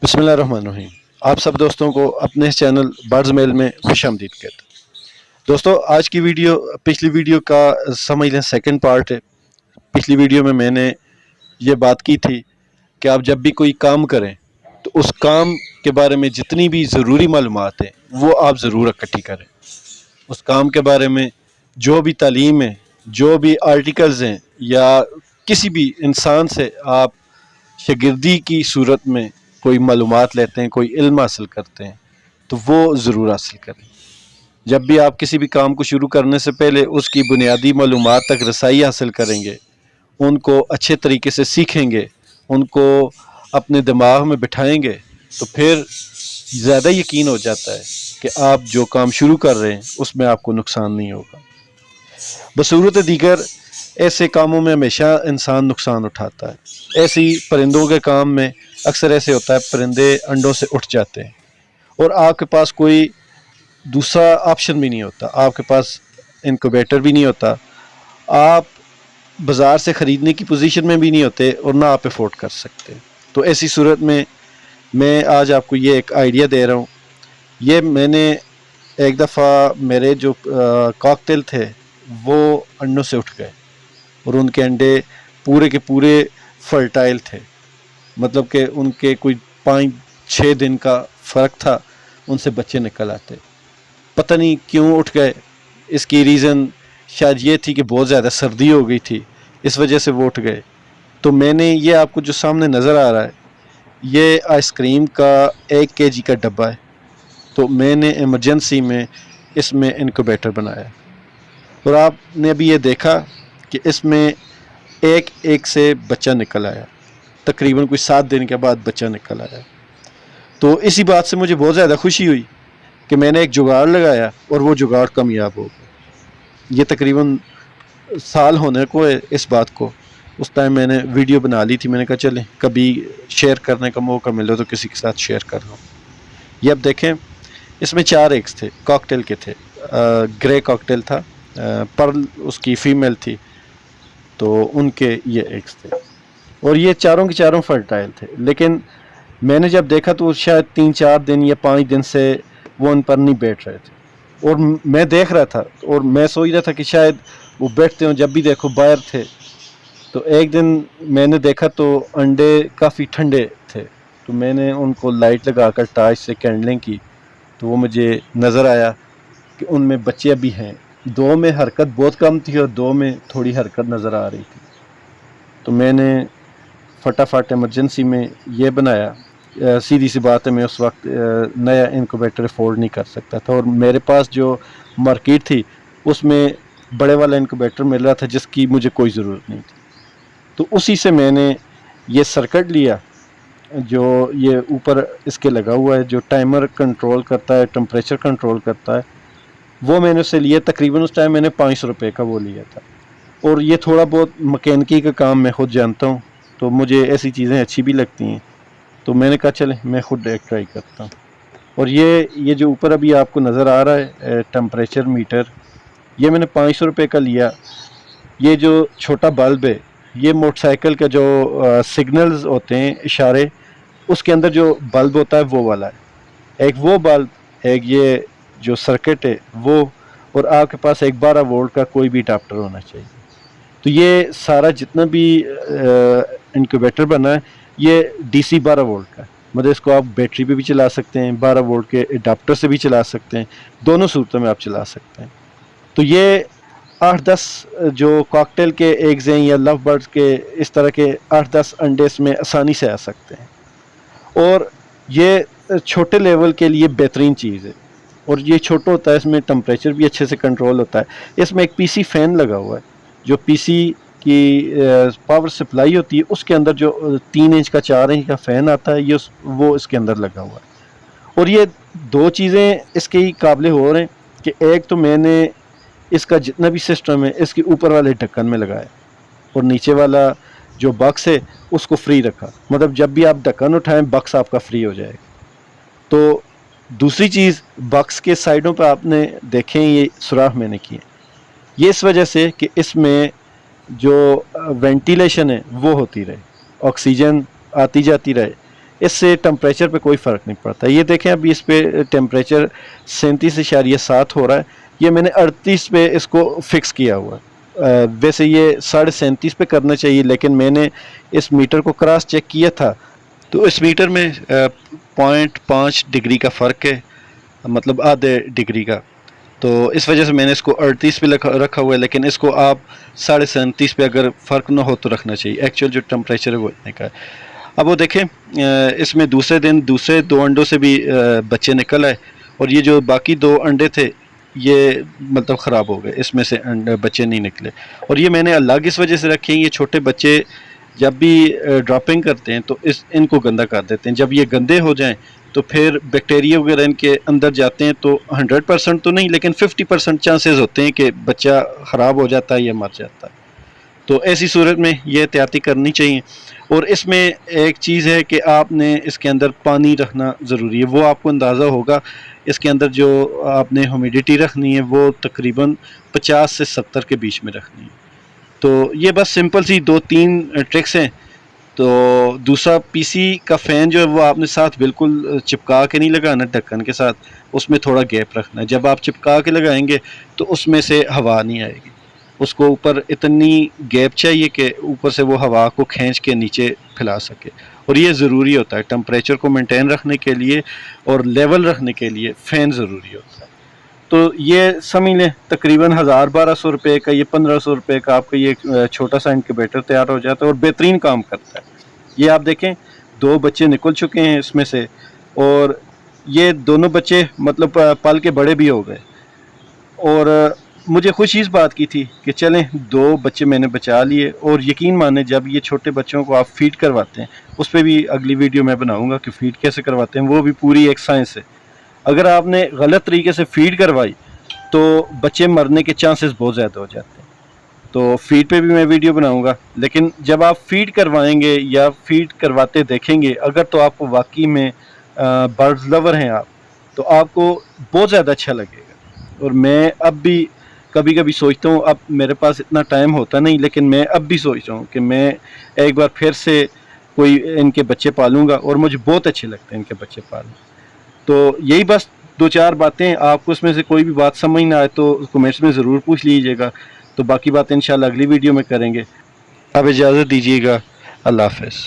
बिस्मिल्लाहिर्रहमानिर्रहीम। आप सब दोस्तों को अपने इस चैनल बर्ड्स मेल में खुश आमदीद कहते हैं। दोस्तों, आज की वीडियो पिछली वीडियो का समझ लें सेकंड पार्ट है। पिछली वीडियो में मैंने ये बात की थी कि आप जब भी कोई काम करें तो उस काम के बारे में जितनी भी ज़रूरी मालूमात हैं वो आप ज़रूर इकट्ठी करें। उस काम के बारे में जो भी तालीम है, जो भी आर्टिकल्स हैं, या किसी भी इंसान से आप शागिर्दी की सूरत में कोई मालूमात लेते हैं, कोई इल्म हासिल करते हैं, तो वो ज़रूर हासिल करें। जब भी आप किसी भी काम को शुरू करने से पहले उसकी बुनियादी मालूमात तक रसाई हासिल करेंगे, उनको अच्छे तरीके से सीखेंगे, उनको अपने दिमाग में बिठाएंगे, तो फिर ज़्यादा यकीन हो जाता है कि आप जो काम शुरू कर रहे हैं उसमें आपको नुकसान नहीं होगा। बसूरत दीगर ऐसे कामों में हमेशा इंसान नुकसान उठाता है। ऐसे ही परिंदों के काम में अक्सर ऐसे होता है, परिंदे अंडों से उठ जाते हैं और आपके पास कोई दूसरा ऑप्शन भी नहीं होता, आपके पास इनक्यूबेटर भी नहीं होता, आप बाज़ार से ख़रीदने की पोजीशन में भी नहीं होते और ना आप अफोर्ड कर सकते। तो ऐसी सूरत में मैं आज आपको ये एक आइडिया दे रहा हूँ। ये मैंने एक दफ़ा मेरे जो कॉकटेल थे वो अंडों से उठ गए और उनके अंडे पूरे के पूरे फर्टाइल थे, मतलब कि उनके कोई 5-6 दिन का फ़र्क था, उनसे बच्चे निकल आते। पता नहीं क्यों उठ गए, इसकी रीज़न शायद ये थी कि बहुत ज़्यादा सर्दी हो गई थी, इस वजह से वो उठ गए। तो मैंने ये आपको जो सामने नज़र आ रहा है, ये आइसक्रीम का 1 kg का डब्बा है। तो मैंने इमरजेंसी में इसमें इनक्यूबेटर बनाया और आपने अभी ये देखा कि इसमें एक से बच्चा निकल आया। तकरीबन कोई 7 दिन के बाद बच्चा निकल आया। तो इसी बात से मुझे बहुत ज़्यादा खुशी हुई कि मैंने एक जुगाड़ लगाया और वो जुगाड़ कामयाब हो गया। ये तकरीबन साल होने को है इस बात को। उस टाइम मैंने वीडियो बना ली थी, मैंने कहा चलें कभी शेयर करने का मौका मिले तो किसी के साथ शेयर कर लूँ। ये अब देखें, इसमें 4 एग्स थे, कॉकटेल के थे। ग्रे कॉकटेल था, पर्ल उसकी फ़ीमेल थी, तो उनके ये एग्स थे और ये चारों के चारों फर्टाइल थे। लेकिन मैंने जब देखा तो शायद 3-4 दिन या 5 दिन से वो उन पर नहीं बैठ रहे थे और मैं देख रहा था और मैं सोच रहा था कि शायद वो बैठते हों, जब भी देखो बाहर थे। तो एक दिन मैंने देखा तो अंडे काफ़ी ठंडे थे, तो मैंने उनको लाइट लगाकर टॉर्च से कैंडलिंग की, तो वो मुझे नज़र आया कि उनमें बच्चे अभी हैं। 2 में हरकत बहुत कम थी और 2 में थोड़ी हरकत नज़र आ रही थी। तो मैंने फटाफट इमरजेंसी में ये बनाया। सीधी सी बात है, मैं उस वक्त नया इनक्यूबेटर अफोर्ड नहीं कर सकता था और मेरे पास जो मार्केट थी उसमें बड़े वाला इनक्यूबेटर मिल रहा था जिसकी मुझे कोई ज़रूरत नहीं थी। तो उसी से मैंने ये सर्किट लिया जो ये ऊपर इसके लगा हुआ है, जो टाइमर कंट्रोल करता है, टेम्परेचर कंट्रोल करता है, वो मैंने उससे लिया। तकरीबन उस टाइम मैंने 500 रुपये का वो लिया था। और ये थोड़ा बहुत मकैनिकी का काम मैं ख़ुद जानता हूँ, तो मुझे ऐसी चीज़ें अच्छी भी लगती हैं, तो मैंने कहा चले मैं ख़ुद एक ट्राई करता हूँ। और ये जो ऊपर अभी आपको नज़र आ रहा है टेम्परेचर मीटर, ये मैंने 500 रुपये का लिया। ये जो छोटा बल्ब है, ये मोटरसाइकिल का जो सिग्नल्स होते हैं, इशारे, उसके अंदर जो बल्ब होता है वो वाला है। एक वो बल्ब, एक ये जो सर्किट है वो, और आपके पास एक 12 वोल्ट का कोई भी अडाप्टर होना चाहिए। तो ये सारा जितना भी इनक्यूबेटर बना है ये DC 12 वोल्ट का है, मतलब इसको आप बैटरी पे भी चला सकते हैं, 12 वोल्ट के अडाप्टर से भी चला सकते हैं, दोनों सूरतों में आप चला सकते हैं। तो ये 8-10 जो कॉकटेल के एग्स हैं या लव बर्ड्स के, इस तरह के 8-10 अंडे इसमें आसानी से आ सकते हैं और ये छोटे लेवल के लिए बेहतरीन चीज़ है। और ये छोटा होता है, इसमें टेम्परेचर भी अच्छे से कंट्रोल होता है। इसमें एक PC फ़ैन लगा हुआ है, जो PC की पावर सप्लाई होती है उसके अंदर जो 3 इंच का 4 इंच का फ़ैन आता है, ये वो इसके अंदर लगा हुआ है। और ये 2 चीज़ें इसके ही काबिल हो रहे हैं कि एक तो मैंने इसका जितना भी सिस्टम है इसके ऊपर वाले ढक्कन में लगाया और नीचे वाला जो बक्स है उसको फ्री रखा, मतलब जब भी आप ढक्कन उठाएं बक्स आपका फ्री हो जाएगा। तो दूसरी चीज़, बक्स के साइडों पर आपने देखें ये सुराख मैंने किए, ये इस वजह से कि इसमें जो वेंटिलेशन है वो होती रहे, ऑक्सीजन आती जाती रहे, اس سے ٹمپریچر پہ کوئی فرق نہیں پڑتا. یہ دیکھیں ابھی اس پہ ٹمپریچر 37.7 ہو رہا ہے. یہ میں نے 38 پہ اس کو فکس کیا ہوا ہے. ویسے یہ 37.5 پہ کرنا چاہیے، لیکن میں نے اس میٹر کو کراس چیک کیا تھا تو اس میٹر میں 0.5 ڈگری کا فرق ہے، مطلب آدھے ڈگری کا. تو اس وجہ سے میں نے اس کو 38 پہ رکھا ہوا ہے، لیکن اس کو آپ 37.5 پہ اگر فرق نہ ہو تو رکھنا چاہیے. ایکچوئل جو ٹمپریچر ہے وہ اتنے کا ہے. اب وہ دیکھیں اس میں دوسرے دن دوسرے 2 انڈوں سے بھی بچے نکل آئے، اور یہ جو باقی 2 انڈے تھے یہ مطلب خراب ہو گئے، اس میں سے بچے نہیں نکلے. اور یہ میں نے الگ اس وجہ سے رکھے ہیں، یہ چھوٹے بچے جب بھی ڈراپنگ کرتے ہیں تو ان کو گندا کر دیتے ہیں. جب یہ گندے ہو جائیں تو پھر بیکٹیریا وغیرہ ان کے اندر جاتے ہیں، تو 100% تو نہیں لیکن 50% چانسز ہوتے ہیں کہ بچہ خراب ہو جاتا ہے یا مر جاتا ہے. تو ایسی صورت میں یہ احتیاطی کرنی چاہیے. اور اس میں ایک چیز ہے کہ آپ نے اس کے اندر پانی رکھنا ضروری ہے. وہ آپ کو اندازہ ہوگا اس کے اندر جو آپ نے ہیومیڈیٹی رکھنی ہے وہ تقریباً 50 سے 70 کے بیچ میں رکھنی ہے. تو یہ بس سمپل سی 2-3 ٹرکس ہیں. تو دوسرا پی سی کا فین جو ہے وہ آپ نے ساتھ بالکل چپکا کے نہیں لگانا ڈھکن کے ساتھ، اس میں تھوڑا گیپ رکھنا ہے. جب آپ چپکا کے لگائیں گے تو اس میں سے ہوا نہیں آئے گی. اس کو اوپر اتنی گیپ چاہیے کہ اوپر سے وہ ہوا کو کھینچ کے نیچے پھیلا سکے. اور یہ ضروری ہوتا ہے ٹمپریچر کو مینٹین رکھنے کے لیے اور لیول رکھنے کے لیے فین ضروری ہوتا ہے. تو یہ سمجھ لیں تقریباً 1200 روپے کا، یہ 1500 روپے کا آپ کا یہ چھوٹا سا انکیوبیٹر تیار ہو جاتا ہے اور بہترین کام کرتا ہے. یہ آپ دیکھیں 2 بچے نکل چکے ہیں اس میں سے، اور یہ دونوں بچے مطلب پل کے بڑے بھی ہو گئے. اور مجھے خوشی اس بات کی تھی کہ چلیں 2 بچے میں نے بچا لیے. اور یقین مانیں جب یہ چھوٹے بچوں کو آپ فیڈ کرواتے ہیں، اس پہ بھی اگلی ویڈیو میں بناؤں گا کہ فیڈ کیسے کرواتے ہیں، وہ بھی پوری ایک سائنس ہے. اگر آپ نے غلط طریقے سے فیڈ کروائی تو بچے مرنے کے چانسز بہت زیادہ ہو جاتے ہیں. تو فیڈ پہ بھی میں ویڈیو بناؤں گا، لیکن جب آپ فیڈ کروائیں گے یا فیڈ کرواتے دیکھیں گے اگر، تو آپ کو واقعی میں برڈز لور ہیں آپ، تو آپ کو بہت زیادہ اچھا لگے گا. اور میں اب بھی کبھی کبھی سوچتا ہوں، اب میرے پاس اتنا ٹائم ہوتا نہیں لیکن میں اب بھی سوچتا ہوں کہ میں ایک بار پھر سے کوئی ان کے بچے پالوں گا، اور مجھے بہت اچھے لگتے ہیں ان کے بچے پالنا. تو یہی بس 2-4 باتیں. آپ کو اس میں سے کوئی بھی بات سمجھ نہ آئے تو کمنٹس میں ضرور پوچھ لیجیے گا. تو باقی باتیں انشاءاللہ اگلی ویڈیو میں کریں گے. اب اجازت دیجیے گا. اللہ حافظ.